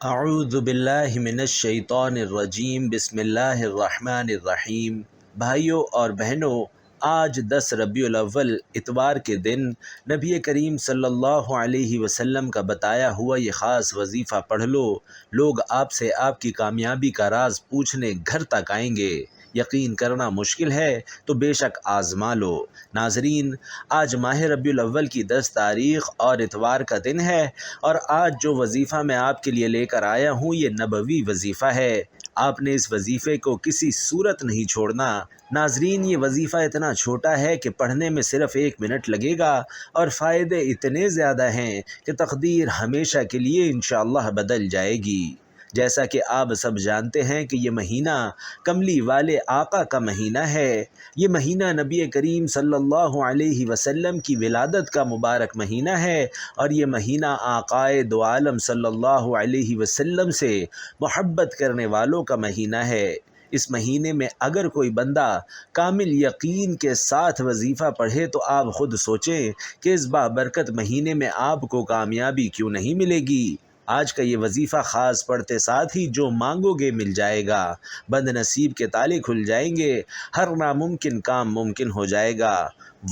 اعوذ باللہ من الشیطان الرجیم، بسم اللہ الرحمن الرحیم۔ بھائیوں اور بہنوں، آج 10 ربیع الاول اتوار کے دن نبی کریم صلی اللہ علیہ وسلم کا بتایا ہوا یہ خاص وظیفہ پڑھ لو، لوگ آپ سے آپ کی کامیابی کا راز پوچھنے گھر تک آئیں گے۔ یقین کرنا مشکل ہے تو بے شک آزما لو۔ ناظرین، آج ماہ ربیع الاول کی 10 تاریخ اور اتوار کا دن ہے، اور آج جو وظیفہ میں آپ کے لیے لے کر آیا ہوں یہ نبوی وظیفہ ہے۔ آپ نے اس وظیفے کو کسی صورت نہیں چھوڑنا۔ ناظرین، یہ وظیفہ اتنا چھوٹا ہے کہ پڑھنے میں صرف 1 منٹ لگے گا، اور فائدے اتنے زیادہ ہیں کہ تقدیر ہمیشہ کے لیے انشاءاللہ بدل جائے گی۔ جیسا کہ آپ سب جانتے ہیں کہ یہ مہینہ کملی والے آقا کا مہینہ ہے۔ یہ مہینہ نبی کریم صلی اللہ علیہ وسلم کی ولادت کا مبارک مہینہ ہے، اور یہ مہینہ آقائے دو عالم صلی اللہ علیہ وسلم سے محبت کرنے والوں کا مہینہ ہے۔ اس مہینے میں اگر کوئی بندہ کامل یقین کے ساتھ وظیفہ پڑھے تو آپ خود سوچیں کہ اس بابرکت مہینے میں آپ کو کامیابی کیوں نہیں ملے گی۔ آج کا یہ وظیفہ خاص پڑھتے ساتھ ہی جو مانگو گے مل جائے گا، بد نصیب کے تالے کھل جائیں گے، ہر ناممکن کام ممکن ہو جائے گا۔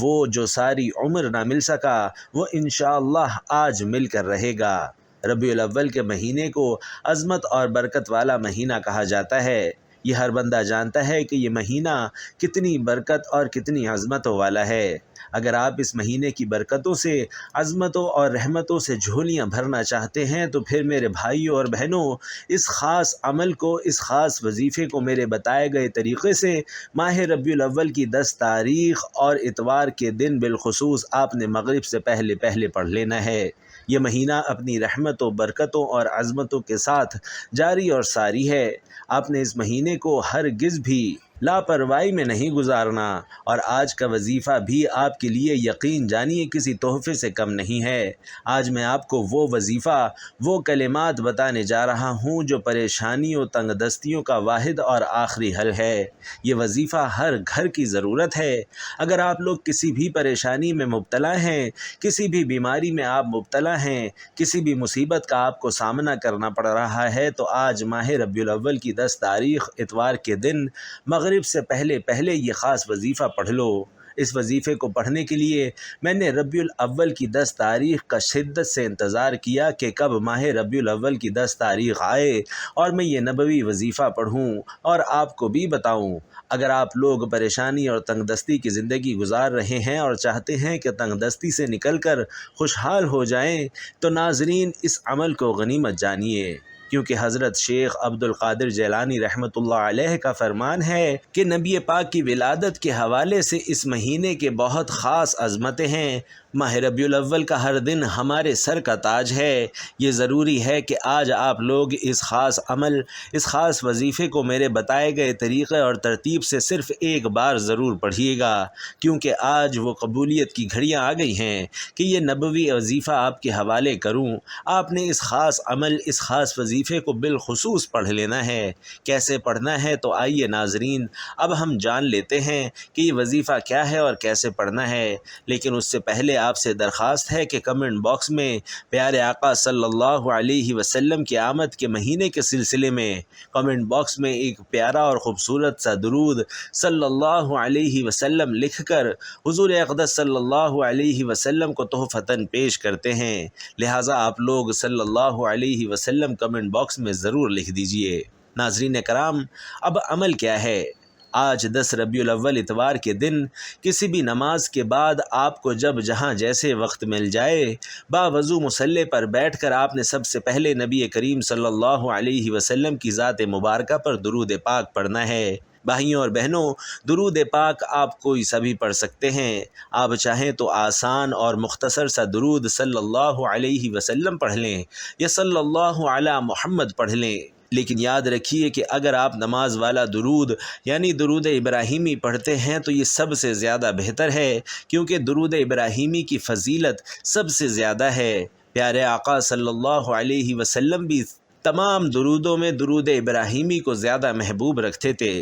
وہ جو ساری عمر نہ مل سکا وہ انشاءاللہ آج مل کر رہے گا۔ ربیع الاول کے مہینے کو عظمت اور برکت والا مہینہ کہا جاتا ہے۔ یہ ہر بندہ جانتا ہے کہ یہ مہینہ کتنی برکت اور کتنی عظمتوں والا ہے۔ اگر آپ اس مہینے کی برکتوں سے، عظمتوں اور رحمتوں سے جھولیاں بھرنا چاہتے ہیں تو پھر میرے بھائیوں اور بہنوں، اس خاص عمل کو، اس خاص وظیفے کو میرے بتائے گئے طریقے سے ماہ ربیع الاول کی 10 تاریخ اور اتوار کے دن بالخصوص آپ نے مغرب سے پہلے پڑھ لینا ہے۔ یہ مہینہ اپنی رحمتوں، برکتوں اور عظمتوں کے ساتھ جاری اور ساری ہے۔ آپ نے اس مہینے کو ہرگز بھی لاپرواہی میں نہیں گزارنا، اور آج کا وظیفہ بھی آپ کے لیے یقین جانیے کسی تحفے سے کم نہیں ہے۔ آج میں آپ کو وہ وظیفہ، وہ کلمات بتانے جا رہا ہوں جو پریشانیوں، تنگ دستیوں کا واحد اور آخری حل ہے۔ یہ وظیفہ ہر گھر کی ضرورت ہے۔ اگر آپ لوگ کسی بھی پریشانی میں مبتلا ہیں، کسی بھی بیماری میں آپ مبتلا ہیں، کسی بھی مصیبت کا آپ کو سامنا کرنا پڑ رہا ہے تو آج ماہ ربیع الاول کی 10 تاریخ اتوار کے دن مغرب سے پہلے یہ خاص وظیفہ پڑھ لو۔ اس وظیفے کو پڑھنے کے لیے میں نے ربیع الاول کی 10 تاریخ کا شدت سے انتظار کیا کہ کب ماہ ربیع الاول کی 10 تاریخ آئے اور میں یہ نبوی وظیفہ پڑھوں اور آپ کو بھی بتاؤں۔ اگر آپ لوگ پریشانی اور تنگ دستی کی زندگی گزار رہے ہیں اور چاہتے ہیں کہ تنگ دستی سے نکل کر خوشحال ہو جائیں تو ناظرین اس عمل کو غنیمت جانیے، کیونکہ حضرت شیخ عبد القادر جیلانی رحمۃ اللہ علیہ کا فرمان ہے کہ نبی پاک کی ولادت کے حوالے سے اس مہینے کے بہت خاص عظمتیں ہیں۔ ماہ ربیع الاول کا ہر دن ہمارے سر کا تاج ہے۔ یہ ضروری ہے کہ آج آپ لوگ اس خاص عمل، اس خاص وظیفے کو میرے بتائے گئے طریقے اور ترتیب سے صرف ایک بار ضرور پڑھیے گا، کیونکہ آج وہ قبولیت کی گھڑیاں آ گئی ہیں کہ یہ نبوی وظیفہ آپ کے حوالے کروں۔ آپ نے اس خاص عمل، اس خاص وظیفے کو بالخصوص پڑھ لینا ہے۔ کیسے پڑھنا ہے تو آئیے ناظرین اب ہم جان لیتے ہیں کہ یہ وظیفہ کیا ہے اور کیسے پڑھنا ہے۔ لیکن اس سے پہلے آپ سے درخواست ہے کہ کمنٹ باکس میں پیارے آقا صلی اللہ علیہ وسلم کی آمد کے مہینے کے سلسلے میں کمنٹ باکس میں ایک پیارا اور خوبصورت سا درود صلی اللہ علیہ وسلم لکھ کر حضور اقدس صلی اللہ علیہ وسلم کو تحفتاً پیش کرتے ہیں۔ لہٰذا آپ لوگ صلی اللہ علیہ وسلم کمنٹ باکس میں ضرور لکھ دیجئے۔ ناظرین کرام، اب عمل کیا ہے؟ آج 10 ربیع الاول اتوار کے دن کسی بھی نماز کے بعد آپ کو جب جہاں جیسے وقت مل جائے، باوضو مصلی پر بیٹھ کر آپ نے سب سے پہلے نبی کریم صلی اللہ علیہ وسلم کی ذات مبارکہ پر درود پاک پڑھنا ہے۔ بھائیوں اور بہنوں، درود پاک آپ کوئی سا بھی پڑھ سکتے ہیں۔ آپ چاہیں تو آسان اور مختصر سا درود صلی اللہ علیہ وسلم پڑھ لیں یا صلی اللہ علی محمد پڑھ لیں، لیکن یاد رکھیے کہ اگر آپ نماز والا درود یعنی درود ابراہیمی پڑھتے ہیں تو یہ سب سے زیادہ بہتر ہے، کیونکہ درود ابراہیمی کی فضیلت سب سے زیادہ ہے۔ پیارے آقا صلی اللہ علیہ وسلم بھی تمام درودوں میں درود ابراہیمی کو زیادہ محبوب رکھتے تھے۔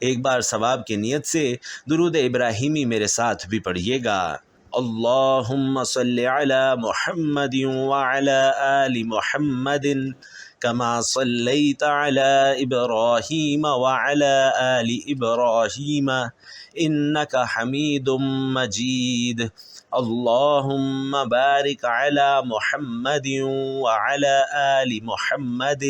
ایک بار ثواب کی نیت سے درود ابراہیمی میرے ساتھ بھی پڑھیے گا۔ اللہم صلی علی محمد وعلی آل محمد كما صليت على إبراهيم وعلى آل إبراهيم إنك حميد مجيد اللهم بارك على محمد وعلى آل محمد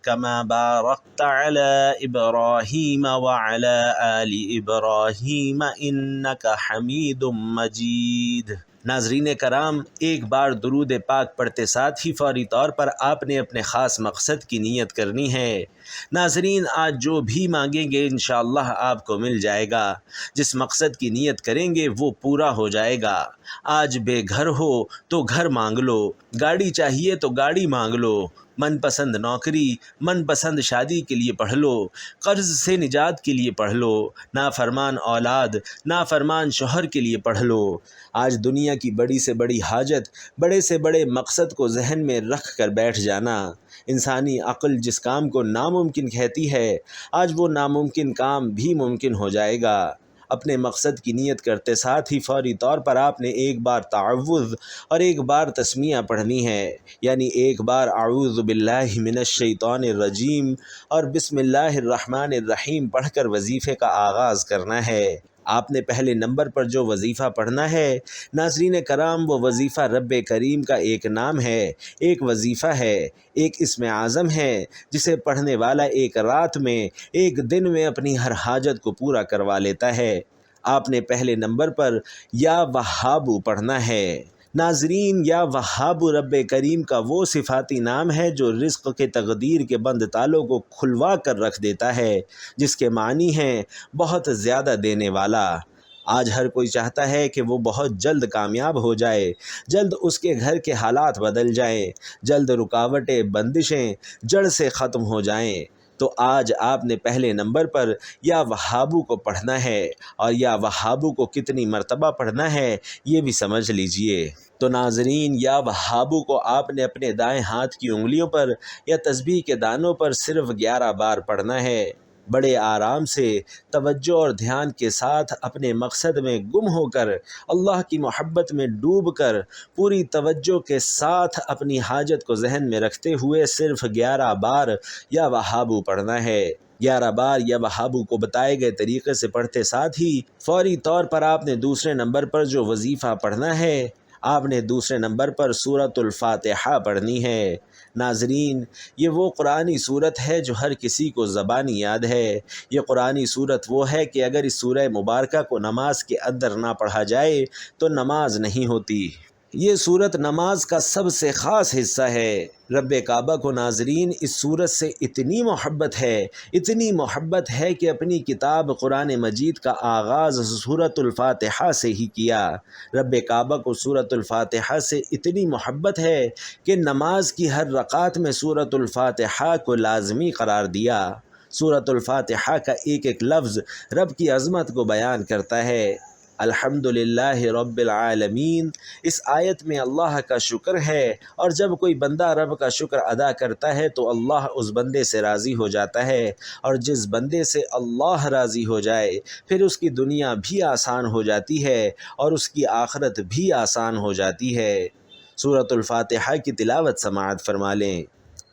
كما باركت على إبراهيم وعلى آل إبراهيم إنك حميد مجيد۔ ناظرین کرام، ایک بار درود پاک پڑھتے ساتھ ہی فوری طور پر آپ نے اپنے خاص مقصد کی نیت کرنی ہے۔ ناظرین، آج جو بھی مانگیں گے انشاءاللہ آپ کو مل جائے گا۔ جس مقصد کی نیت کریں گے وہ پورا ہو جائے گا۔ آج بے گھر ہو تو گھر مانگ لو، گاڑی چاہیے تو گاڑی مانگ لو، من پسند نوکری، من پسند شادی کے لیے پڑھ لو، قرض سے نجات کے لیے پڑھ لو، نافرمان اولاد، نافرمان شوہر کے لیے پڑھ لو۔ آج دنیا کی بڑی سے بڑی حاجت، بڑے سے بڑے مقصد کو ذہن میں رکھ کر بیٹھ جانا۔ انسانی عقل جس کام کو ناممکن کہتی ہے، آج وہ ناممکن کام بھی ممکن ہو جائے گا۔ اپنے مقصد کی نیت کرتے ساتھ ہی فوری طور پر آپ نے ایک بار تعوذ اور ایک بار تسمیہ پڑھنی ہے، یعنی ایک بار اعوذ باللہ من الشیطان الرجیم اور بسم اللہ الرحمن الرحیم پڑھ کر وظیفے کا آغاز کرنا ہے۔ آپ نے پہلے نمبر پر جو وظیفہ پڑھنا ہے ناظرین کرام، وہ وظیفہ رب کریم کا ایک نام ہے، ایک وظیفہ ہے، ایک اسم اعظم ہے، جسے پڑھنے والا ایک رات میں، ایک دن میں اپنی ہر حاجت کو پورا کروا لیتا ہے۔ آپ نے پہلے نمبر پر یا وہابو پڑھنا ہے۔ ناظرین، یا وہاب رب کریم کا وہ صفاتی نام ہے جو رزق کے تقدیر کے بند تالوں کو کھلوا کر رکھ دیتا ہے، جس کے معنی ہیں بہت زیادہ دینے والا۔ آج ہر کوئی چاہتا ہے کہ وہ بہت جلد کامیاب ہو جائے، جلد اس کے گھر کے حالات بدل جائیں، جلد رکاوٹیں، بندشیں جڑ سے ختم ہو جائیں۔ تو آج آپ نے پہلے نمبر پر یا وہابو کو پڑھنا ہے، اور یا وہابو کو کتنی مرتبہ پڑھنا ہے یہ بھی سمجھ لیجئے۔ تو ناظرین، یا وہابو کو آپ نے اپنے دائیں ہاتھ کی انگلیوں پر یا تسبیح کے دانوں پر صرف 11 بار پڑھنا ہے۔ بڑے آرام سے، توجہ اور دھیان کے ساتھ، اپنے مقصد میں گم ہو کر، اللہ کی محبت میں ڈوب کر، پوری توجہ کے ساتھ اپنی حاجت کو ذہن میں رکھتے ہوئے صرف 11 بار یا وہابو پڑھنا ہے۔ 11 بار یا وہابو کو بتائے گئے طریقے سے پڑھتے ساتھ ہی فوری طور پر آپ نے دوسرے نمبر پر جو وظیفہ پڑھنا ہے، آپ نے دوسرے نمبر پر سورۃ الفاتحہ پڑھنی ہے۔ ناظرین، یہ وہ قرآنی صورت ہے جو ہر کسی کو زبانی یاد ہے۔ یہ قرآنی صورت وہ ہے کہ اگر اس سورہ مبارکہ کو نماز کے اندر نہ پڑھا جائے تو نماز نہیں ہوتی۔ یہ صورت نماز کا سب سے خاص حصہ ہے۔ رب کعبہ کو ناظرین اس صورت سے اتنی محبت ہے کہ اپنی کتاب قرآن مجید کا آغاز سورۃ الفاتحہ سے ہی کیا۔ رب کعبہ کو سورۃ الفاتحہ سے اتنی محبت ہے کہ نماز کی ہر رکعت میں سورۃ الفاتحہ کو لازمی قرار دیا۔ سورۃ الفاتحہ کا ایک ایک لفظ رب کی عظمت کو بیان کرتا ہے۔ الحمدللہ رب العالمین، اس آیت میں اللہ کا شکر ہے، اور جب کوئی بندہ رب کا شکر ادا کرتا ہے تو اللہ اس بندے سے راضی ہو جاتا ہے، اور جس بندے سے اللہ راضی ہو جائے پھر اس کی دنیا بھی آسان ہو جاتی ہے اور اس کی آخرت بھی آسان ہو جاتی ہے۔ سورۃ الفاتحہ کی تلاوت سماعت فرما لیں۔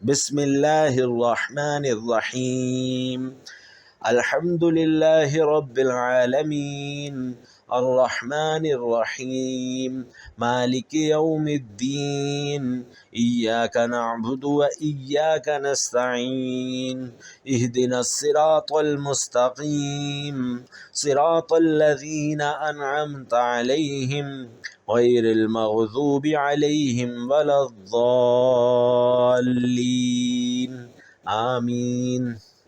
بسم اللہ الرحمن الرحیم، الحمدللہ رب العالمین، الرحمن الرحیم، مالک یوم الدین، ایاک نعبد و ایاک نستعین، اہدنا الصراط المستقیم، صراط الذین انعمت علیہم، غیر المغضوب علیہم ولا الضالین، آمین۔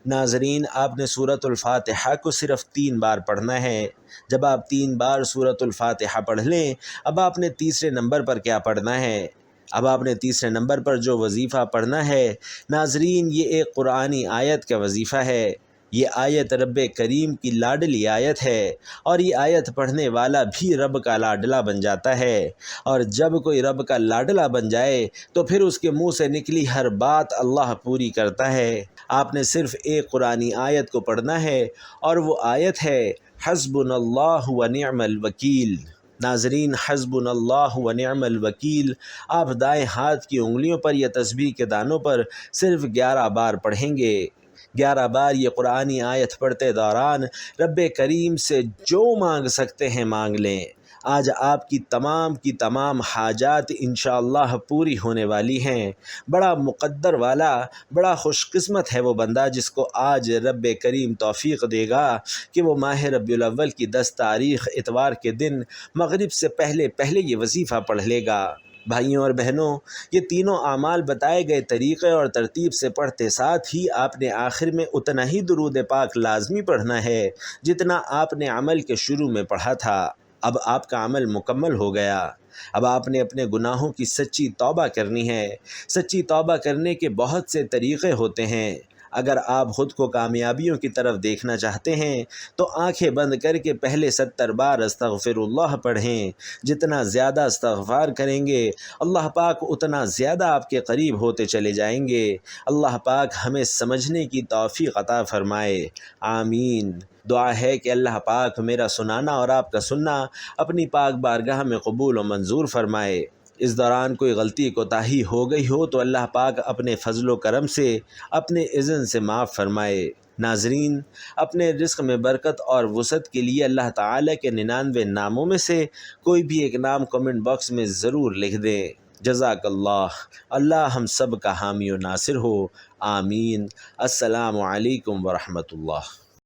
ناظرین، آپ نے سورۃ الفاتحہ کو صرف 3 بار پڑھنا ہے۔ جب آپ 3 بار سورۃ الفاتحہ پڑھ لیں، اب آپ نے تیسرے نمبر پر کیا پڑھنا ہے؟ اب آپ نے تیسرے نمبر پر جو وظیفہ پڑھنا ہے ناظرین، یہ ایک قرآنی آیت کا وظیفہ ہے۔ یہ آیت رب کریم کی لاڈلی آیت ہے، اور یہ آیت پڑھنے والا بھی رب کا لاڈلا بن جاتا ہے، اور جب کوئی رب کا لاڈلا بن جائے تو پھر اس کے منہ سے نکلی ہر بات اللہ پوری کرتا ہے۔ آپ نے صرف ایک قرآنی آیت کو پڑھنا ہے، اور وہ آیت ہے حسبنا اللہ و نعم الوکیل۔ ناظرین، حسبنا اللہ و نعم الوکیل آپ دائیں ہاتھ کی انگلیوں پر یا تسبیح کے دانوں پر صرف 11 بار پڑھیں گے۔ 11 بار یہ قرآنی آیت پڑھتے دوران رب کریم سے جو مانگ سکتے ہیں مانگ لیں۔ آج آپ کی تمام حاجات انشاءاللہ پوری ہونے والی ہیں۔ بڑا مقدر والا، بڑا خوش قسمت ہے وہ بندہ جس کو آج رب کریم توفیق دے گا کہ وہ ماہ ربیع الاول کی 10 تاریخ اتوار کے دن مغرب سے پہلے یہ وظیفہ پڑھ لے گا۔ بھائیوں اور بہنوں، یہ تینوں اعمال بتائے گئے طریقے اور ترتیب سے پڑھتے ساتھ ہی آپ نے آخر میں اتنا ہی درود پاک لازمی پڑھنا ہے جتنا آپ نے عمل کے شروع میں پڑھا تھا۔ اب آپ کا عمل مکمل ہو گیا۔ اب آپ نے اپنے گناہوں کی سچی توبہ کرنی ہے۔ سچی توبہ کرنے کے بہت سے طریقے ہوتے ہیں۔ اگر آپ خود کو کامیابیوں کی طرف دیکھنا چاہتے ہیں تو آنکھیں بند کر کے پہلے 70 بار استغفر اللہ پڑھیں۔ جتنا زیادہ استغفار کریں گے اللہ پاک اتنا زیادہ آپ کے قریب ہوتے چلے جائیں گے۔ اللہ پاک ہمیں سمجھنے کی توفیق عطا فرمائے، آمین۔ دعا ہے کہ اللہ پاک میرا سنانا اور آپ کا سننا اپنی پاک بارگاہ میں قبول و منظور فرمائے۔ اس دوران کوئی غلطی کوتاہی ہو گئی ہو تو اللہ پاک اپنے فضل و کرم سے، اپنے اذن سے معاف فرمائے۔ ناظرین، اپنے رزق میں برکت اور وسعت کے لیے اللہ تعالیٰ کے 99 ناموں میں سے کوئی بھی ایک نام کمنٹ باکس میں ضرور لکھ دیں۔ جزاک اللہ۔ اللہ ہم سب کا حامی و ناصر ہو، آمین۔ السلام علیکم ورحمۃ اللہ۔